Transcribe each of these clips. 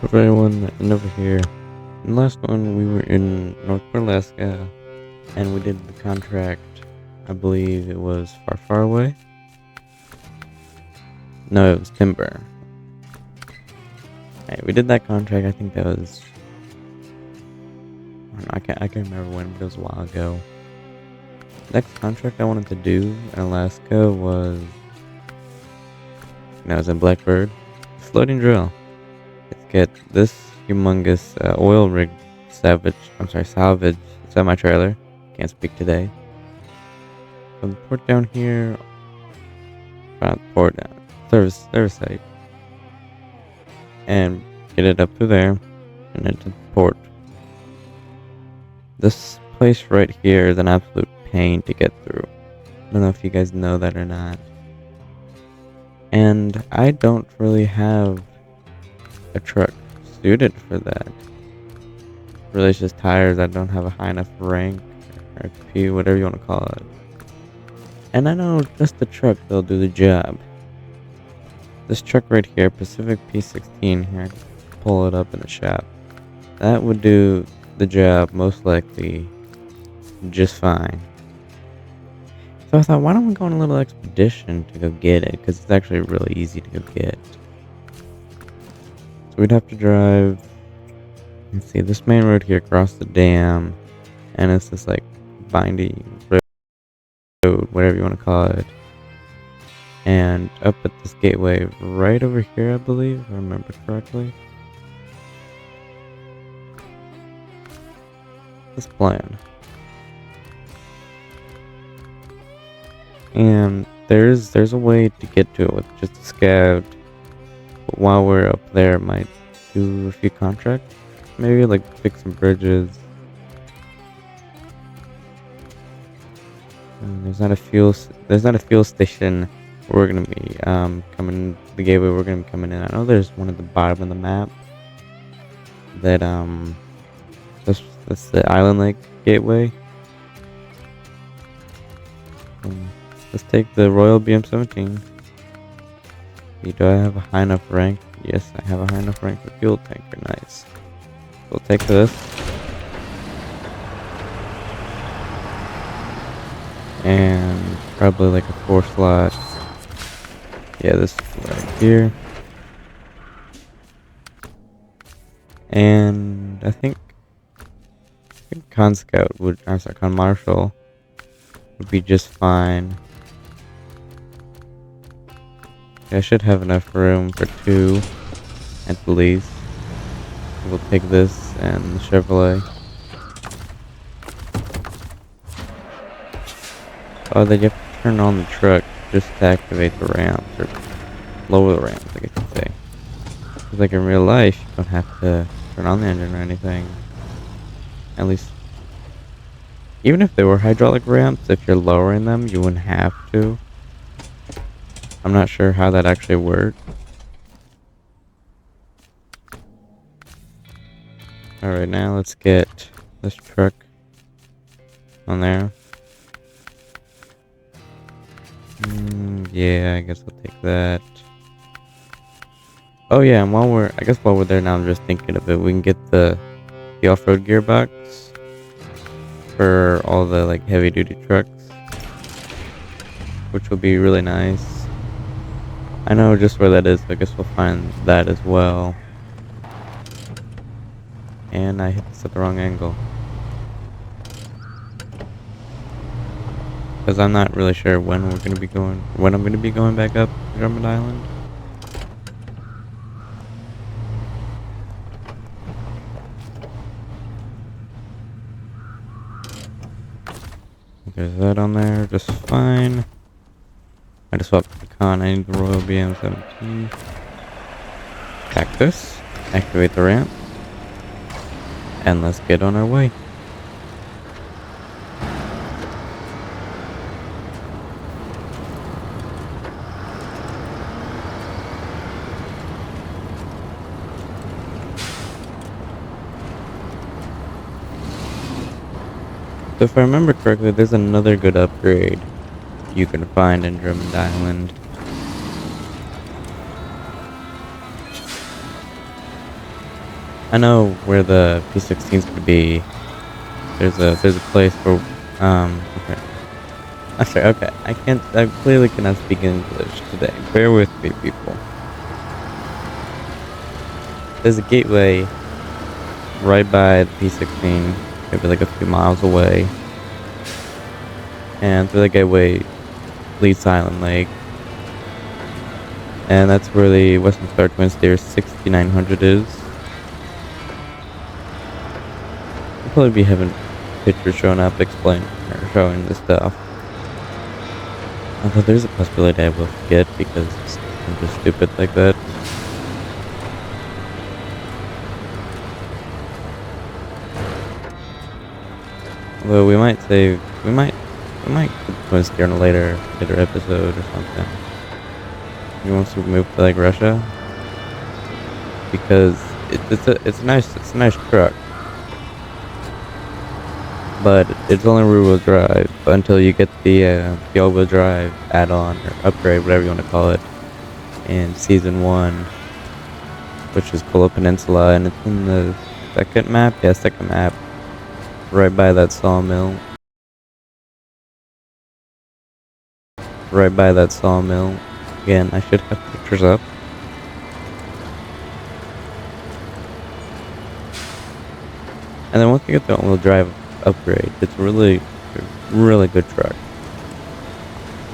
For everyone and over here. In the last one, we were in North Alaska, and we did the contract. I believe it was far away. No, it was timber. Right, we did that contract. I think that was. I can't remember when, but it was a while ago. Next contract I wanted to do in Alaska was. It was in Blackbird. Floating drill. Let's get this humongous oil rig salvage semi-trailer. Can't speak today. From the port down here, port down, service site, and get it up through there, and into the port. This place right here is an absolute pain to get through. I don't know if you guys know that or not. And I don't really have a truck suited for that. Really, it's just tires. I don't have a high enough rank or P, whatever you want to call it. And I know just the truck that'll do the job. This truck right here, Pacific P16 here, pull it up in the shop. That would do the job most likely just fine. So I thought, why don't we go on a little expedition to go get it? Because it's actually really easy to go get. So we'd have to drive, let's see, this main road here across the dam. And it's this like binding road, whatever you want to call it. And up at this gateway right over here, I believe, if I remember correctly. This plan. And there's a way to get to it with just a scout. But while we're up there, might do a few contracts. Maybe like fix some bridges. And there's not a fuel station where we're gonna be coming the gateway we're gonna be coming in. I know there's one at the bottom of the map that that's the Island Lake gateway. Let's take the Royal BM-17. Do I have a high enough rank? Yes, I have a high enough rank for fuel tanker. Nice. We'll take this. And probably like a 4-slot. Yeah, this right here. And I think Con Scout would, Con Marshal would be just fine. I should have enough room for 2 at least. We'll take this and the Chevrolet. Oh, then you have to turn on the truck just to activate the ramps, or lower the ramps, I guess you'd say. Because like in real life, you don't have to turn on the engine or anything. At least, even if they were hydraulic ramps, if you're lowering them, you wouldn't have to. I'm not sure how that actually works. Alright, now let's get this truck on there. Yeah, I guess I'll take that. Oh yeah, and while we're there now, I'm just thinking of it. We can get the off-road gearbox for all the like heavy-duty trucks, which will be really nice. I know just where that is, so I guess we'll find that as well. And I hit this at the wrong angle. Because I'm not really sure when I'm going to be going back up to Drummond Island. There's that on there, just fine. I just swapped the con, I need the Royal BM-17. Pack this, activate the ramp, and let's get on our way. So if I remember correctly, there's another good upgrade you can find in Drummond Island. I know where the P16's gonna be. There's a place where okay. I'm sorry, okay. I clearly cannot speak English today. Bear with me, people. There's a gateway right by the P16, maybe like a few miles away. And through the gateway leads to Island Lake. And that's where the Western Star Twin Steer 6900 is. I'll probably be having pictures showing up explaining or showing the stuff. Although there's a possibility I will forget because I'm just stupid like that. Although we might put the Twin Steer in a later episode or something. You want to move to like Russia? Because it's a nice truck. But it's only rear-wheel drive until you get the all-wheel drive add-on or upgrade, whatever you want to call it, in Season 1, which is Kola Peninsula, and it's in the second map? Yeah, second map, right by that sawmill. Right by that sawmill. Again, I should have pictures up. And then once you get the all-wheel drive upgrade, it's really good truck.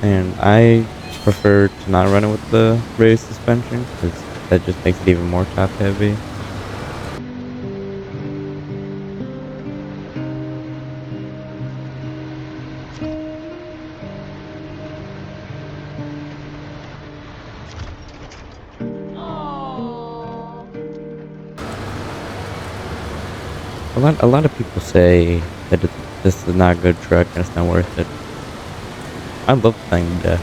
And I prefer to not run it with the raised suspension because that just makes it even more top heavy. A lot of people say that this is not a good truck and it's not worth it. I love the thing to death.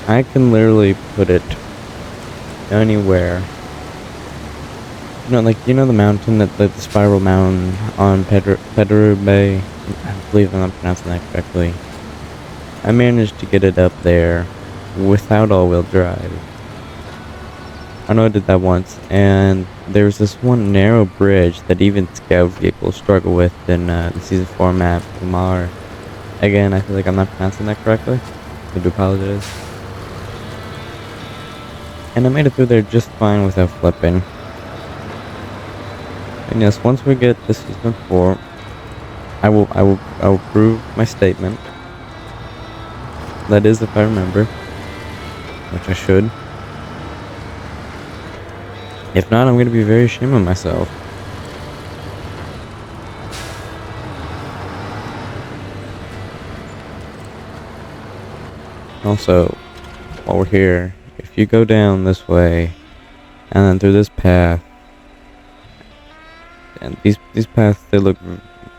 I can literally put it anywhere. You know the mountain the spiral mountain on Pedro Bay? I believe I'm not pronouncing that correctly. I managed to get it up there without all-wheel drive. I know I did that once, and there's this one narrow bridge that even scout vehicles struggle with in the Season 4 map, Umar. Again, I feel like I'm not pronouncing that correctly. I do apologize. And I made it through there just fine without flipping. And yes, once we get to Season 4, I will prove my statement. That is, if I remember, which I should. If not, I'm going to be very ashamed of myself. Also, while we're here, if you go down this way, and then through this path, and these paths, they look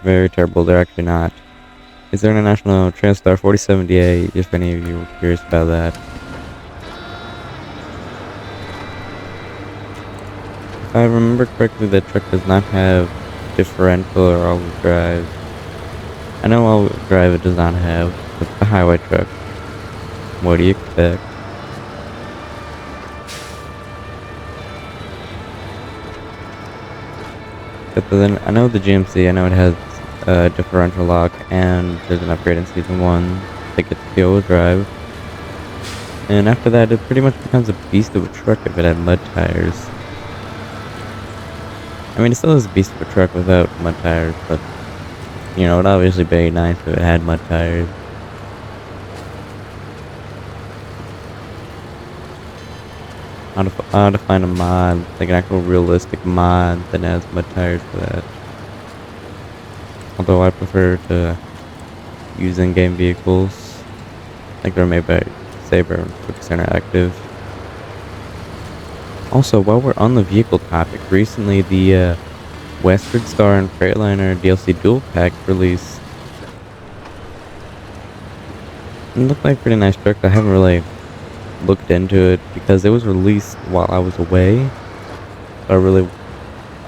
very terrible, they're actually not. Is there International Transstar 4078, if any of you were curious about that. If I remember correctly, that truck does not have differential or all-wheel drive. I know all-wheel drive it does not have. It's a highway truck. What do you expect? But then, I know the GMC, I know it has a differential lock, and there's an upgrade in Season 1 that gets the all-wheel drive. And after that, it pretty much becomes a beast of a truck if it had mud tires. I mean, it still is a beast of a truck without mud tires, but, you know, it'd obviously be nice if it had mud tires. How to find a mod, like an actual realistic mod that has mud tires for that. Although I prefer to use in-game vehicles, like they're made by Saber and Focus Interactive. Also, while we're on the vehicle topic, recently the Western Star and Freightliner DLC Dual Pack released. It looked like a pretty nice truck. I haven't really looked into it because it was released while I was away. But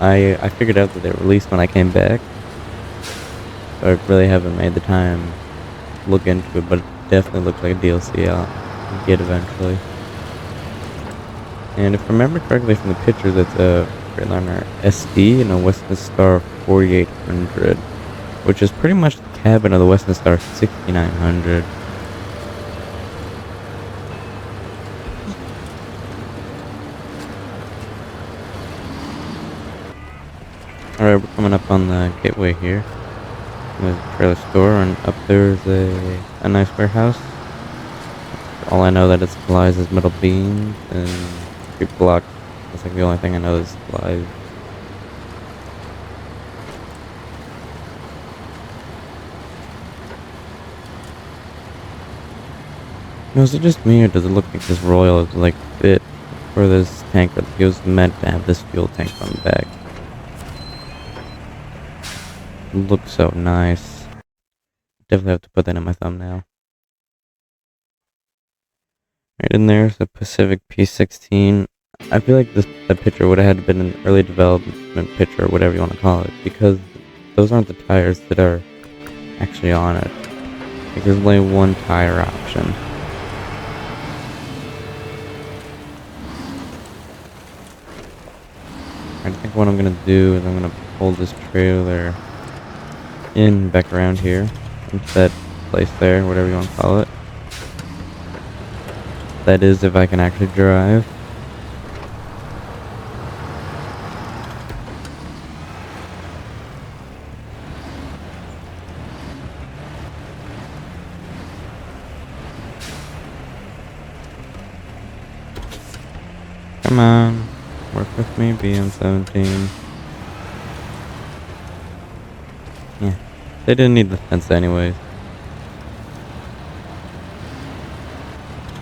I figured out that they released when I came back. So I really haven't made the time to look into it, but it definitely looks like a DLC I'll get eventually. And if I remember correctly from the picture, that's a Snowrunner SD and a Western Star 4800, which is pretty much the cabin of the Western Star 6900. Alright, we're coming up on the gateway here. There's a trailer store, and up there is a nice warehouse. All I know that it supplies is metal beams and street blocks. That's like the only thing I know that supplies. Now, is it just me, or does it look like this Royal is like fit for this tank, or it was meant to have this fuel tank on the back? It looks so nice. Definitely have to put that in my thumbnail. Right in there is the Pacific P16. I feel like that picture would have had been an early development picture, or whatever you want to call it, because those aren't the tires that are actually on it. Like, there's only one tire option. I think what I'm gonna do is I'm gonna pull this trailer in back around here into that place there, whatever you want to call it. That is, if I can actually drive. Come on, work with me, BM17. Yeah, they didn't need the fence anyways.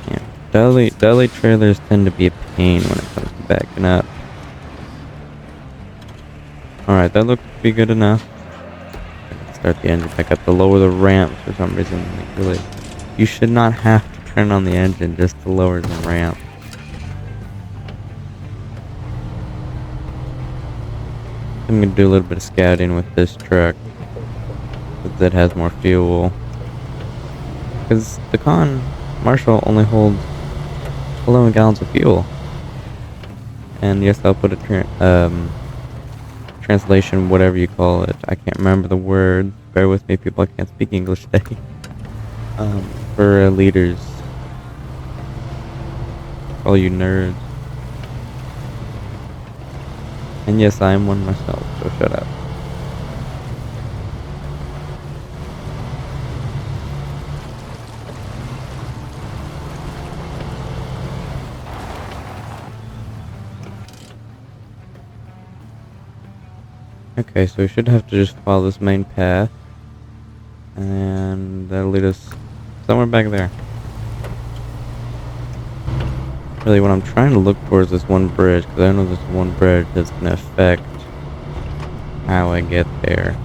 Yeah, deli trailers tend to be a pain when it comes to backing up. Alright, that looks to be good enough. Start the engine back up to lower the ramp for some reason. Like, really, you should not have to turn on the engine just to lower the ramp. I'm gonna do a little bit of scouting with this truck that has more fuel, because the Marshall only holds 11 gallons of fuel. And yes, I'll put a translation, whatever you call it. I can't remember the word. Bear with me, people. I can't speak English today. For liters. All you nerds. And yes, I am one myself, so shut up. Okay, so we should have to just follow this main path. And that'll lead us somewhere back there. Really, what I'm trying to look for is this one bridge, because I know this one bridge that's going to affect how I get there.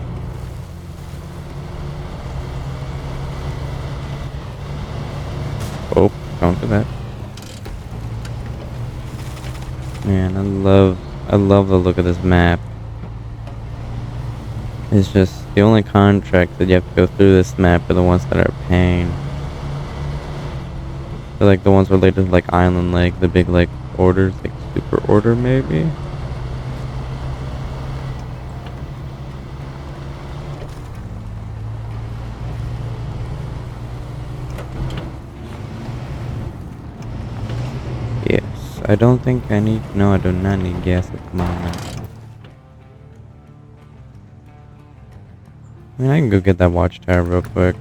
Oh, don't do that. Man, I love the look of this map. It's just the only contracts that you have to go through this map are the ones that are a pain. They're like the ones related to like Island Lake, the big like orders, like super order maybe. Yes, I don't think I need, no, I do not need gas at the moment. I mean, I can go get that watchtower real quick.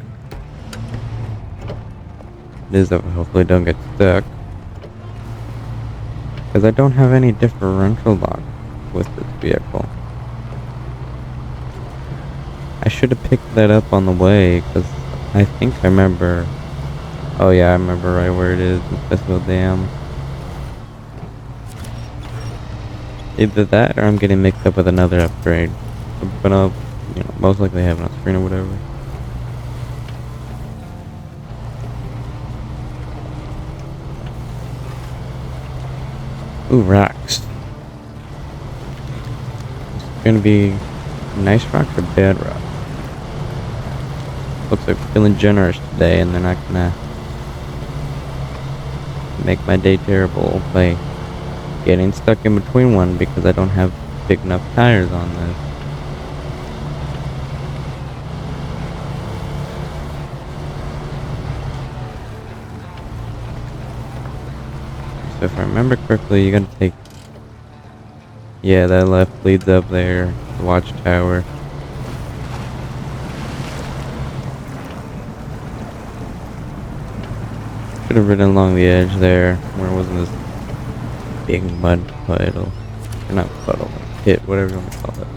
It is that we hopefully don't get stuck. Because I don't have any differential lock with this vehicle. I should have picked that up on the way, because I think I remember... Oh yeah, I remember right where it is, in Festival Dam. Either that, or I'm getting mixed up with another upgrade. But I'll, you know, most likely have it on screen or whatever. Ooh, rocks. It's gonna be nice rocks or bad rocks? Looks like we're feeling generous today, and they're not gonna make my day terrible by getting stuck in between one because I don't have big enough tires on this. So if I remember correctly, you gotta take... Yeah, that left leads up there, the watchtower. Should have ridden along the edge there, where it wasn't this big mud puddle. Or not puddle, pit, whatever you want to call it.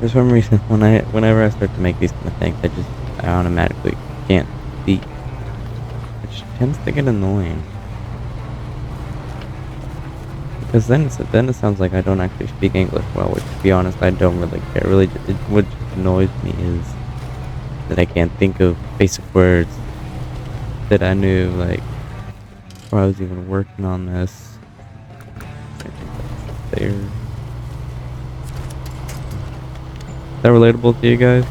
For some reason, whenever I start to make these kind of things, I automatically can't speak, which tends to get annoying. Because then it sounds like I don't actually speak English well, which, to be honest, I don't really care. Really, what annoys me is that I can't think of basic words that I knew, like, before I was even working on this. I think that's there. Is that relatable to you guys?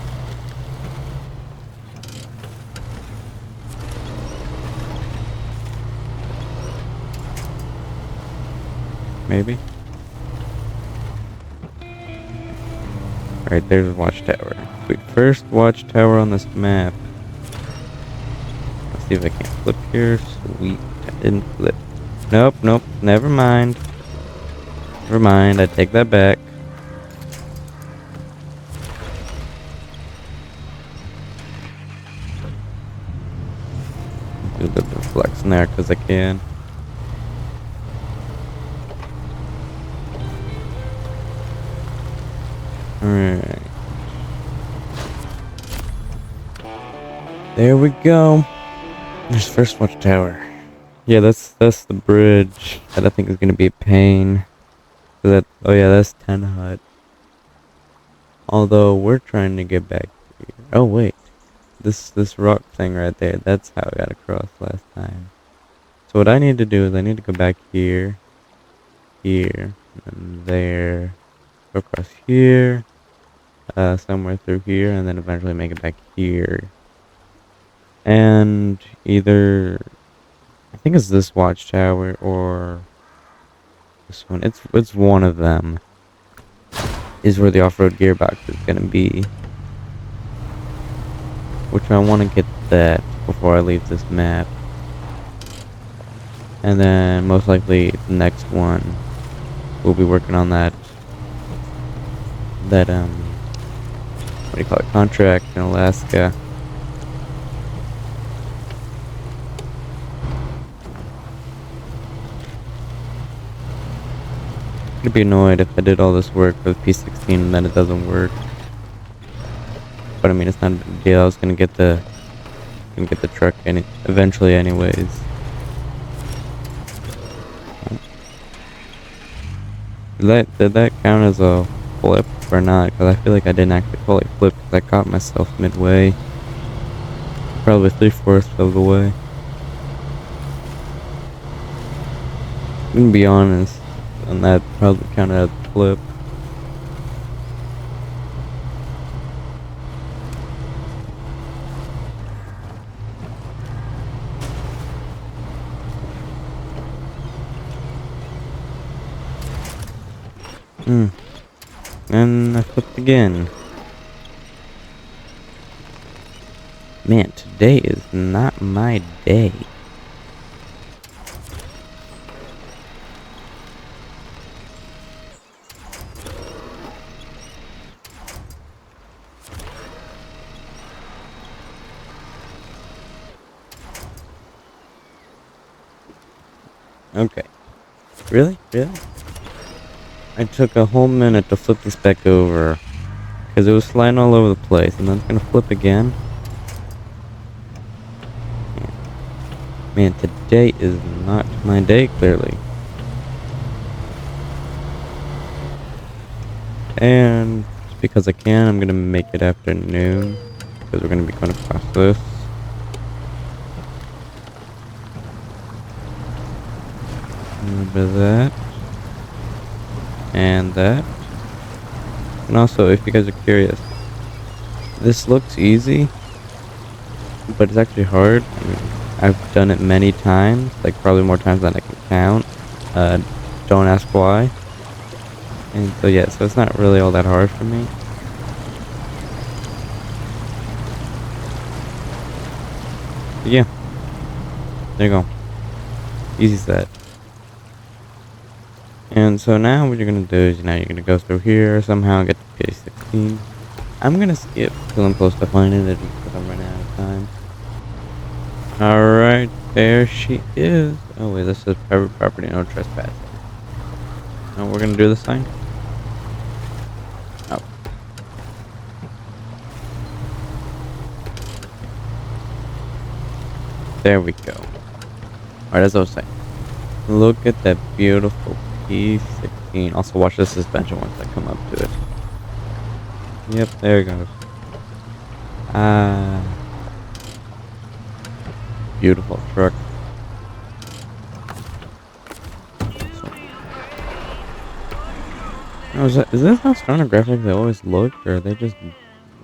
Maybe? Right, there's a watchtower. Sweet. First watchtower on this map. Let's see if I can flip here. Sweet. I didn't flip. Nope, nope. Never mind. Never mind. I take that back. Do a little bit of flexing there because I can. Alright. There we go. There's the first watchtower. Yeah, that's the bridge that I think is gonna be a pain. Oh yeah, that's 10 hut. Although we're trying to get back here. Oh wait. This rock thing right there, that's how I got across last time. So what I need to do is I need to go back here, here, and there. Go across here. Somewhere through here, and then eventually make it back here. And either, I think it's this watchtower or this one. It's one of them. Is where the off-road gearbox is gonna be. Which I want to get that before I leave this map. And then most likely the next one we'll be working on that what do you call it, contract in Alaska. I'd be annoyed if I did all this work with P16 and then it doesn't work. But I mean, it's not a big deal. I was gonna get the truck eventually anyways. Did that count as a flip or not? Because I feel like I didn't actually fully flip because I caught myself midway. Probably 3/4 of the way. I'm gonna be honest, and that probably counted as a flip. And I flipped again. Man, today is not my day. Okay. Really? Really? I took a whole minute to flip this back over. Because it was sliding all over the place. And then it's going to flip again. Man, today is not my day, clearly. And just because I can, I'm going to make it afternoon. Because we're going to be going across this. A little bit of that. And that. And also, if you guys are curious, this looks easy, but it's actually hard. I mean, I've done it many times, like probably more times than I can count. Uh, don't ask why. And so yeah, so it's not really all that hard for me. But yeah, there you go. Easy set. And so now what you're gonna do is now you're gonna go through here somehow and get to P16. I'm gonna skip till I'm close to finding it because I'm running out of time. Alright, there she is. Oh wait, this is private property, no trespassing. Now we're gonna do the sign. Oh. There we go. Alright, as I was saying. Look at that beautiful P16. Also watch the suspension once I come up to it. Yep, there it goes. Ah. Beautiful truck. Oh, is this how Snowrunner graphics they always look, or are they just,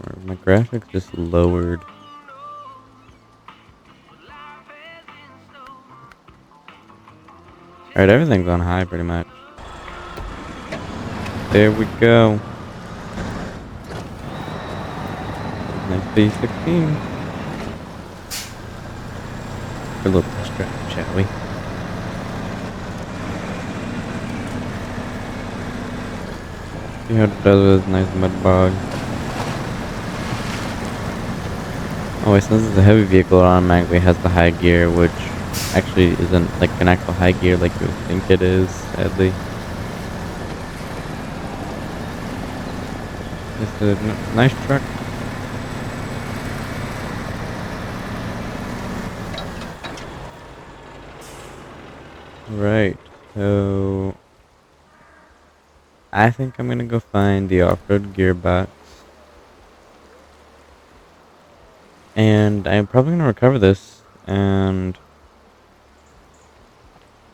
or my graphics just lowered? Alright, everything's on high pretty much. There we go. Nice P16. A little test drive, shall we? See how it does with this nice mud bog. Oh wait, since it's a heavy vehicle, it automatically has the high gear, which actually isn't like an actual high gear like you would think it is, sadly. It's a nice truck. Right, so I think I'm gonna go find the off-road gearbox. And I'm probably gonna recover this and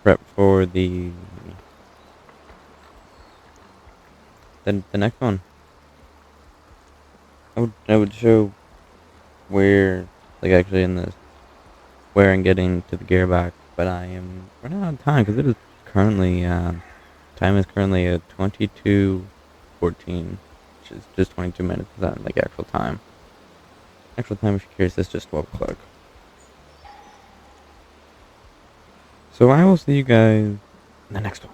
prep for the next one. I would show where, like actually in this, where I'm getting to the gearbox, but I am running out of time because it is currently, time is currently at 22:14, which is just 22 minutes, not like actual time. Actual time, if you're curious, is just 12 o'clock. So I will see you guys in the next one.